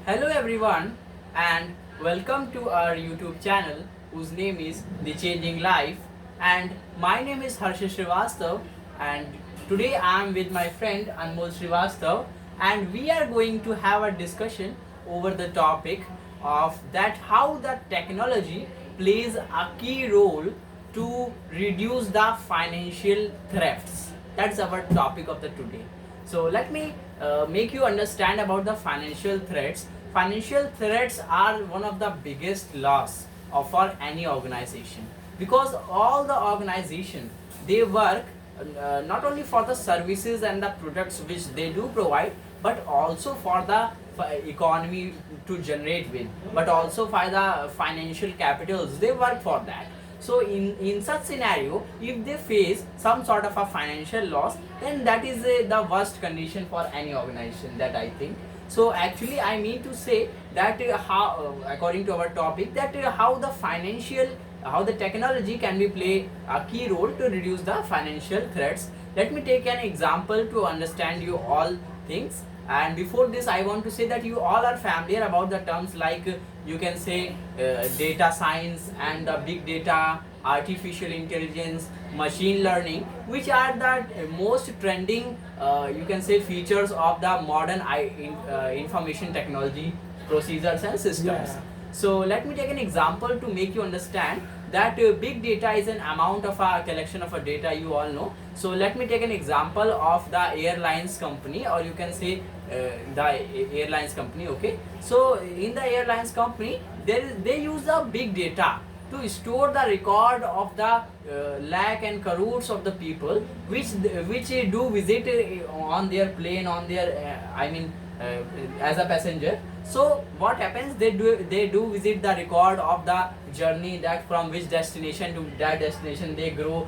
Hello everyone and welcome to our YouTube channel whose name is The Changing Life, and my name is Harsha Srivastav, and today I am with my friend Anmol Srivastav, and we are going to have a discussion over the topic of that how the technology plays a key role to reduce the financial thefts. That's our topic of the today. So let me make you understand about the financial threats. Financial threats are one of the biggest loss of for any organization, because all the organization they work not only for the services and the products which they do provide, but also for the economy to generate with, but also for the financial capitals they work for that. So in such scenario, if they face some sort of a financial loss, then that is the worst condition for any organization, that I think. So actually I mean to say that how according to our topic, that how the financial, how the technology can be play a key role to reduce the financial threats. Let me take an example to understand you all things. And before this I want to say that you all are familiar about the terms like you can say data science and big data, artificial intelligence, machine learning, which are the most trending you can say features of the modern information technology procedures and systems. Yeah. So let me take an example to make you understand that big data is an amount of a collection of a data, you all know. So let me take an example of the airlines company, or you can say the airlines company. Okay, so in the airlines company they use the big data to store the record of the lakh and crores of the people which do visit on their plane, on their as a passenger. So what happens, they do visit the record of the journey, that from which destination to that destination they go,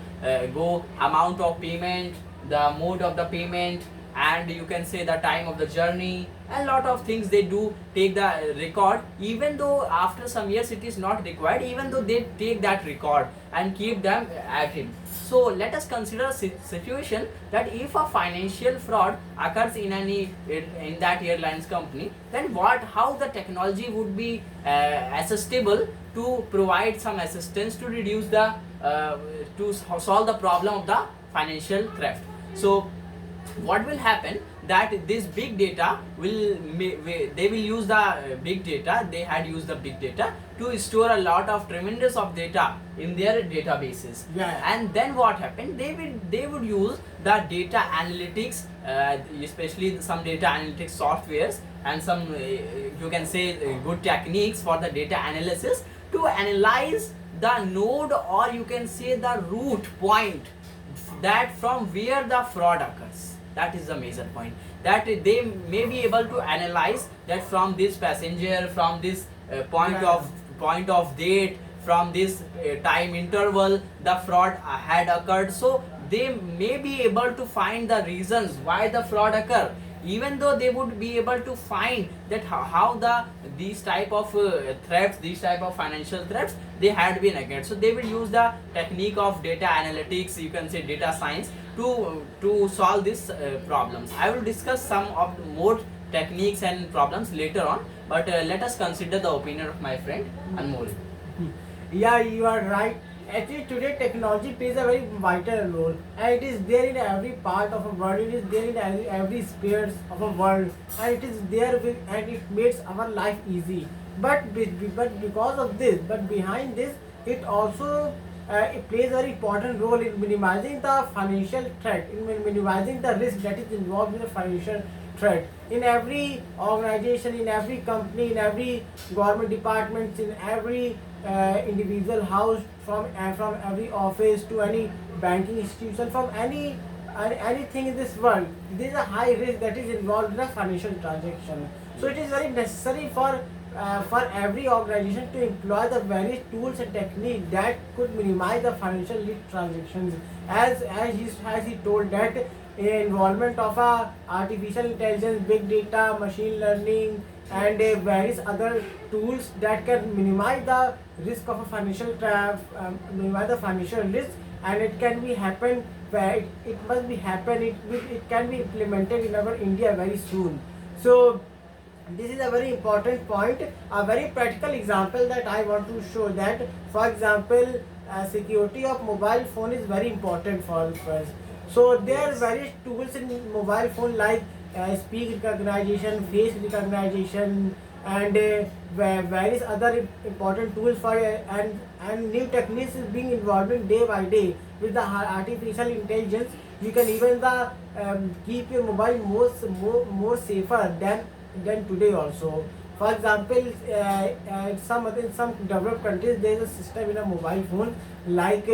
amount of payment, the mode of the payment, and you can say the time of the journey, a lot of things they do take the record, even though after some years it is not required, even though they take that record and keep them active. So let us consider a situation that if a financial fraud occurs in in that airlines company, then how the technology would be accessible to provide some assistance to reduce the to solve the problem of the financial theft. So what will happen, that this big data they will use the big data, they had used the big data to store a lot of tremendous of data in their databases. Yeah. And then what happened, they would use the data analytics, especially some data analytics softwares and some you can say good techniques for the data analysis, to analyze the node, or you can say the root point, that from where the fraud occurs. That is the major point, that they may be able to analyze that from this passenger, from this point of date, from this time interval the fraud had occurred. So they may be able to find the reasons why the fraud occur, even though they would be able to find that how the these type of threats, these type of financial threats, they had been occurred. So they will use the technique of data analytics, you can say data science, to solve these problems. I will discuss some of the more techniques and problems later on, but let us consider the opinion of my friend Anmol. Yeah, you are right. Actually, today technology plays a very vital role, and it is there in every part of a world. It is there in every sphere of a world, and it is there and it makes our life easy. But because of this, but behind this, it also it plays a very important role in minimizing the financial threat, in minimizing the risk that is involved in the financial threat. In every organization, in every company, in every government department, in every individual house, from every office to any banking institution, from anything in this world, there is a high risk that is involved in a financial transaction. So it is very necessary for every organization to employ the various tools and techniques that could minimize the financial risk transactions. As he told that involvement of artificial intelligence, big data, machine learning, and various other tools that can minimize the risk of a financial trap, minimize the financial risk, and it can be happen where it must be happen. It can be implemented in our India very soon. So This is a very important point, a very practical example that I want to show that, for example, security of mobile phone is very important for us. So there are Yes. various tools in mobile phone like speak recognition, face recognition, and various other important tools for and new techniques is being evolving day by day with the artificial intelligence. You can even the keep your mobile more safer than today also. For example, in some developed countries there is a system in a mobile phone like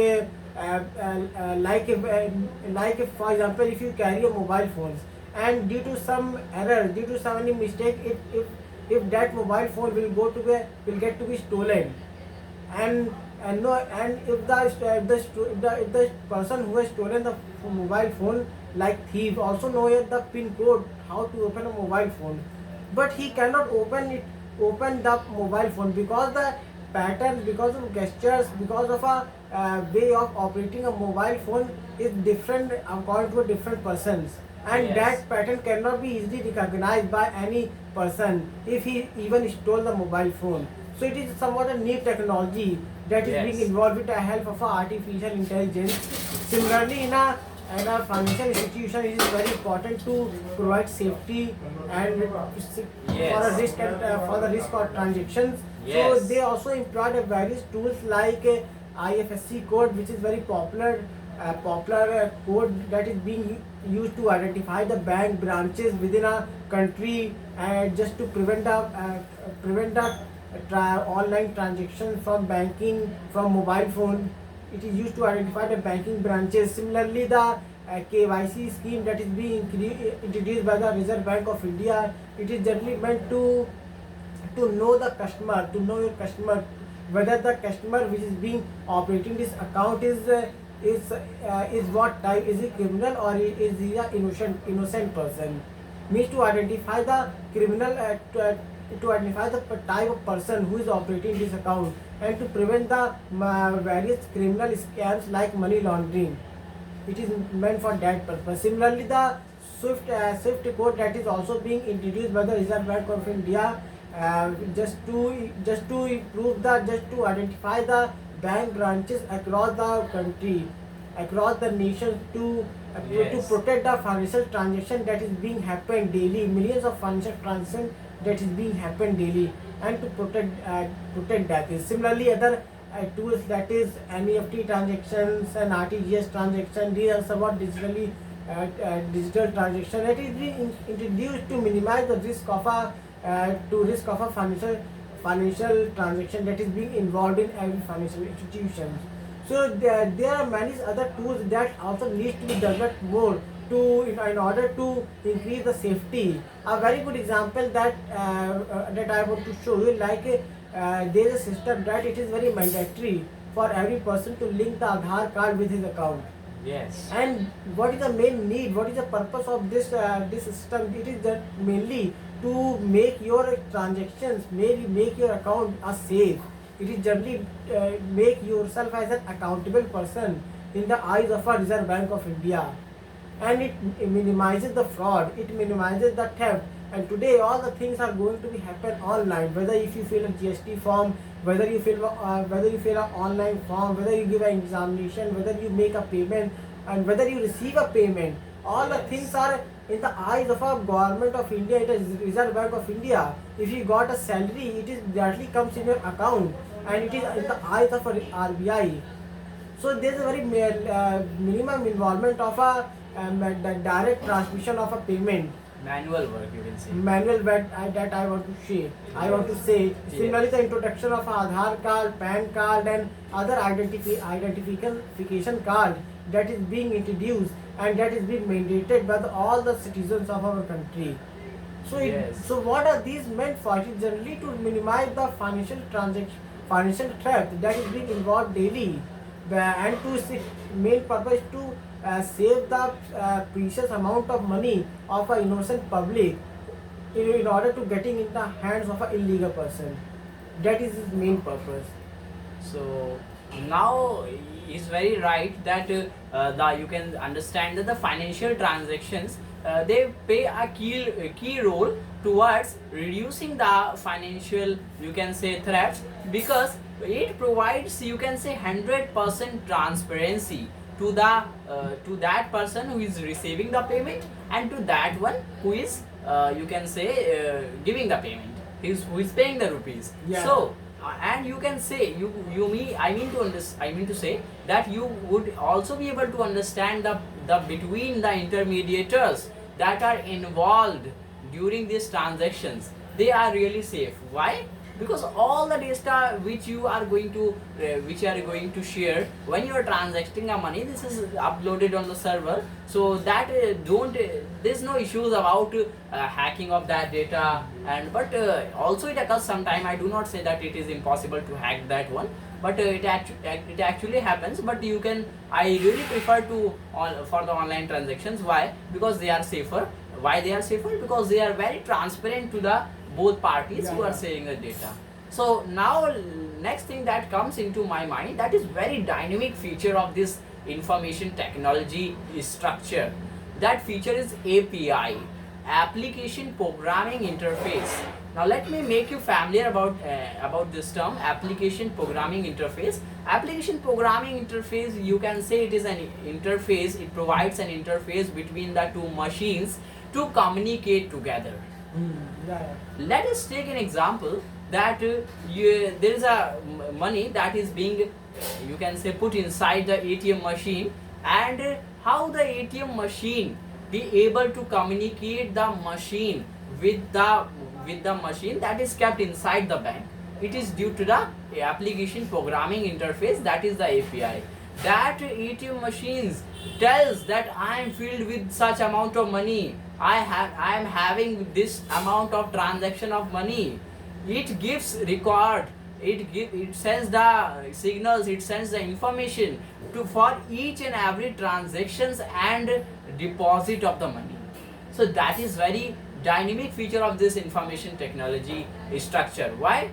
like if, for example, if you carry a mobile phone and due to some error, due to some any mistake, if that mobile phone will get to be stolen, and no, and if the person who has stolen the mobile phone, like thief, also know the pin code how to open a mobile phone, but he cannot open the mobile phone because the pattern, because of gestures, because of a way of operating a mobile phone is different according to a different persons, and Yes. that pattern cannot be easily recognized by any person if he even stole the mobile phone. So it is somewhat a new technology that is being Yes. involved with the help of artificial intelligence. Similarly, in a financial institution, it is very important to provide safety and for a Yes. risk and for the risk of transactions. So Yes. they also employ the various tools like IFSC code, which is very popular code that is being used to identify the bank branches within a country, just to prevent the online transaction from banking from mobile phone. It is used to identify the banking branches. Similarly, the KYC scheme that is being introduced by the Reserve Bank of India, it is generally meant to know the customer, to know your customer, whether the customer which is being operating this account is what type, is he criminal or is he a innocent person. Means to identify the criminal, to identify the type of person who is operating this account, and to prevent the various criminal scams like money laundering. It is meant for that purpose. Similarly, the Swift code that is also being introduced by the Reserve Bank of India, just to improve the, just to identify the bank branches across the country, across the nation, to Yes. protect the financial transaction that is being happen daily, millions of financial transactions that is being happen daily, and to protect that is. Similarly, other tools that is NEFT transactions and RTGS transaction, these are somewhat digital transaction that is being introduced to minimize the risk of a financial transaction that is being involved in every financial institution. So there are many other tools that also need to be developed more in order to increase the safety. A very good example that I want to show you, like there is a system that it is very mandatory for every person to link the Aadhaar card with his account. Yes. And what is the main need? What is the purpose of this system? It is that mainly to make your transactions, maybe make your account a safe. It is generally make yourself as an accountable person in the eyes of a Reserve Bank of India, and it minimizes the fraud, it minimizes the theft. And today all the things are going to be happen online, whether if you fill a GST form, whether you fill an online form, whether you give an examination, whether you make a payment, and whether you receive a payment, all the Yes. things are in the eyes of a government of India. It is Reserve Bank of India. If you got a salary, it is directly comes in your account, and it is in the eyes of a RBI. So there is a very minimum involvement of the direct transmission of a payment, Manual work, you can say. manual, that I want to say. I want to say. Similarly, the introduction of Aadhaar card, PAN card, and other identification card that is being introduced, and that is being mandated by all the citizens of our country. So, Yes. so what are these meant for? It is generally to minimize the financial theft that is being involved daily, and main purpose to save the precious amount of money of an innocent public in order to getting in the hands of an illegal person. That is his main purpose. So now is very right that you can understand that the financial transactions they play a key role towards reducing the financial, you can say, threats, because it provides, you can say, 100% transparency to the to that person who is receiving the payment, and to that one who is, you can say, giving the payment, who is paying the rupees. Yeah. So and you can say, you me I mean to say that you would also be able to understand the between the intermediators that are involved during these transactions. They are really safe. Why? Because all the data which you are going to share when you are transacting a money, this is uploaded on the server, so that don't there's no issues about hacking of that data. And but also it occurs sometime. I do not say that it is impossible to hack that one, but it actually happens. But you can, I really prefer to for the online transactions. Why? Because they are safer. Why they are safer? Because they are very transparent to the both parties who are sharing the data. So now next thing that comes into my mind, that is very dynamic feature of this information technology structure. That feature is API, application programming interface. Now let me make you familiar about this term, application programming interface. Application programming interface, you can say it is an interface. It provides an interface between the two machines to communicate together. Yeah. Let us take an example that there is a money that is being, you can say, put inside the ATM machine, and how the ATM machine be able to communicate the machine with the machine that is kept inside the bank. It is due to the application programming interface, that is the API. That ATM machines tells that I am filled with such amount of money, I am having this amount of transaction of money. It gives record, it sends the signals, it sends the information to for each and every transactions and deposit of the money. So that is very dynamic feature of this information technology structure. Why?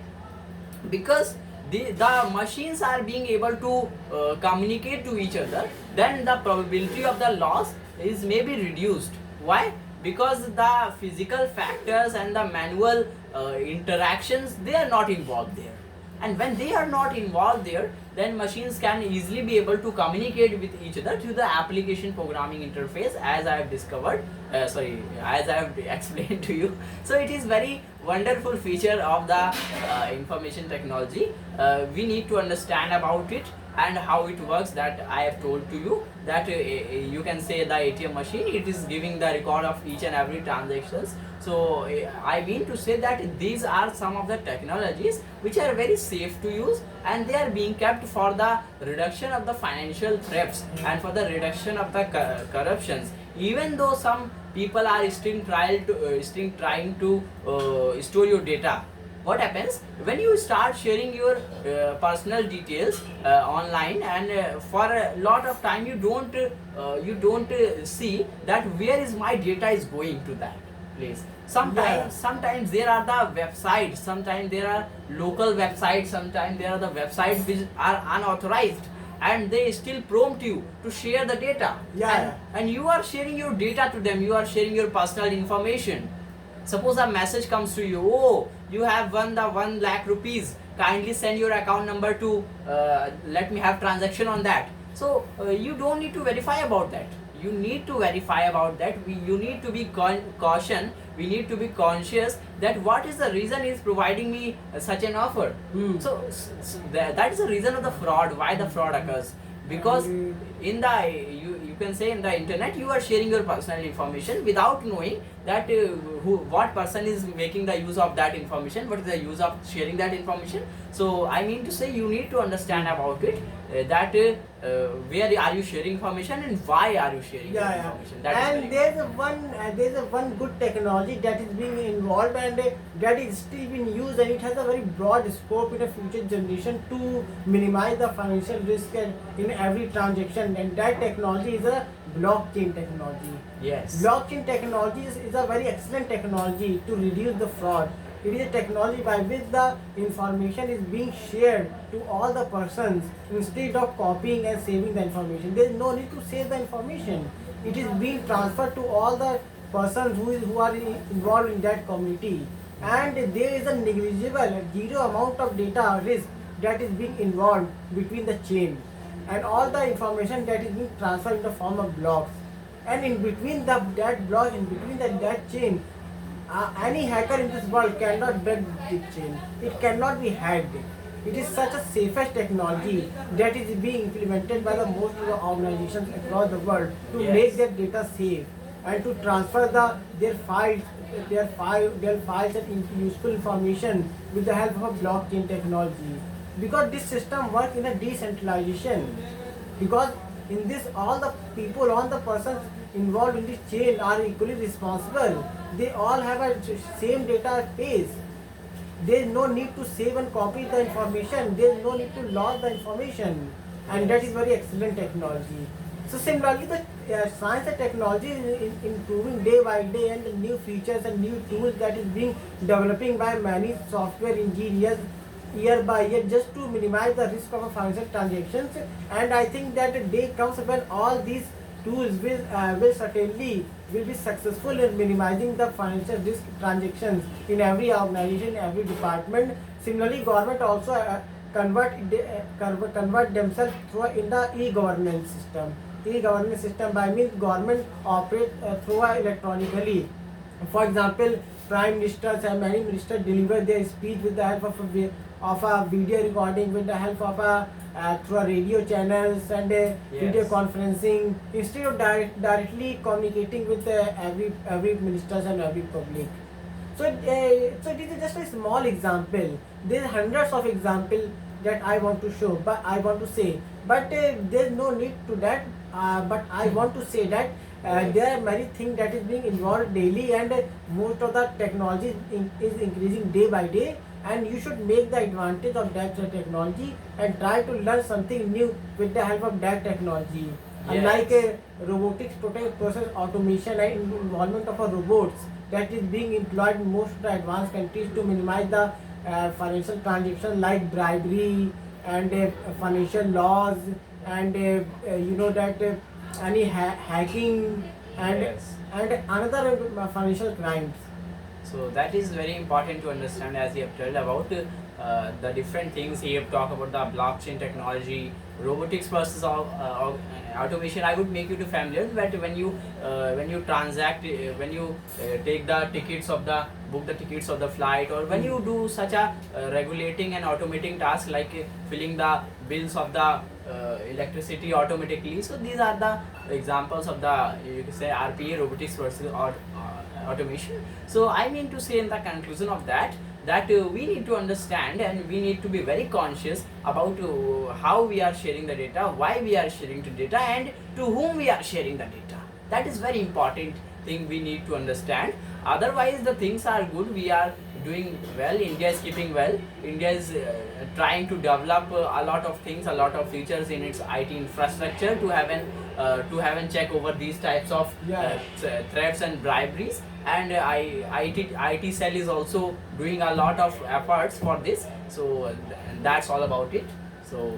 Because the machines are being able to communicate to each other, then the probability of the loss is maybe reduced. Why? Because the physical factors and the manual interactions, they are not involved there. And when they are not involved there, then machines can easily be able to communicate with each other through the application programming interface, as I have discovered, as I have explained to you. So it is very wonderful feature of the information technology. We need to understand about it and how it works, that I have told to you, that you can say the ATM machine, it is giving the record of each and every transactions. So I mean to say that these are some of the technologies which are very safe to use, and they are being kept for the reduction of the financial thefts and for the reduction of the corruptions. Even though some people are still trying to store your data, what happens when you start sharing your personal details online, and for a lot of time you don't see that where is my data is going to that place. Sometimes there are the websites, sometimes there are local websites, sometimes there are the websites which are unauthorized, and they still prompt you to share the data. And you are sharing your data to them, you are sharing your personal information. Suppose a message comes to you, oh, you have won the 1 lakh rupees, kindly send your account number to let me have transaction on that. So you don't need to verify about that. You need to verify about that. You need to be caution. We need to be conscious that what is the reason is providing me such an offer. So that is the reason of the fraud. Why the fraud occurs? Because in the you can say in the internet you are sharing your personal information without knowing that what person is making the use of that information, what is the use of sharing that information. So I mean to say you need to understand about it, that where are you sharing information and why are you sharing that information. That and there's a one good technology that is being involved, and that is still being used, and it has a very broad scope in a future generation to minimize the financial risk in every transaction, and that technology is a blockchain technology. Yes. Blockchain technology is a very excellent technology to reduce the fraud. It is a technology by which the information is being shared to all the persons instead of copying and saving the information. There is no need to save the information. It is being transferred to all the persons who are involved in that community, and there is a negligible zero amount of data risk that is being involved between the chain, and all the information that is being transferred in the form of blocks, and in between that block, in between that chain, any hacker in this world cannot break the chain. It cannot be hacked. It is such a safest technology that is being implemented by the most of the organizations across the world to Yes. make their data safe and to transfer their files and useful information with the help of a blockchain technology. Because this system works in a decentralization. Because in this, all the people, all the persons involved in this chain are equally responsible. They all have a same data space. There is no need to save and copy the information. There is no need to log the information, and that is very excellent technology. So similarly, the science and technology is improving day by day, and the new features and new tools that is being developing by many software engineers year by year just to minimize the risk of financial transactions. And I think that the day comes when all these tools will certainly will be successful in minimizing the financial risk transactions in every organization, every department. Similarly, government also convert themselves through in the e-governance system. E-governance system by means government operate through electronically. For example, prime ministers and many ministers deliver their speech with the help of a video recording, with the help of through a radio channels and video Yes. conferencing, instead of directly communicating with every ministers and every public. So this is just a small example. There are hundreds of examples that I want to show, but I want to say, but there is no need to that. But I want to say that there are many things that is being involved daily, and most of the technology is increasing day by day, and you should make the advantage of that technology and try to learn something new with the help of that technology. Yes. Like robotics, process automation, and involvement of robots that is being employed in most of the advanced countries to minimize the financial transactions like bribery and financial laws, and that any hacking and Yes. and another financial crimes. So that is very important to understand, as you have told about the different things. You have talked about the blockchain technology, robotics versus automation. I would make you to familiar that when you transact, when you take the tickets of the book the tickets of the flight, or when you do such a regulating and automating task like filling the bills of the electricity automatically. So these are the examples of the, you can say, RPA, robotics versus automation. So I mean to say in the conclusion of that we need to understand and we need to be very conscious about how we are sharing the data, why we are sharing the data, and to whom we are sharing the data. That is very important thing we need to understand. Otherwise the things are good, we are doing well, India is keeping well, India is trying to develop a lot of things, a lot of features in its IT infrastructure to have an check over these types of Yeah. threats and briberies. And IT cell is also doing a lot of efforts for this. So that's all about it. So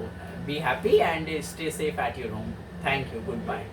be happy and stay safe at your home. Thank you. Goodbye.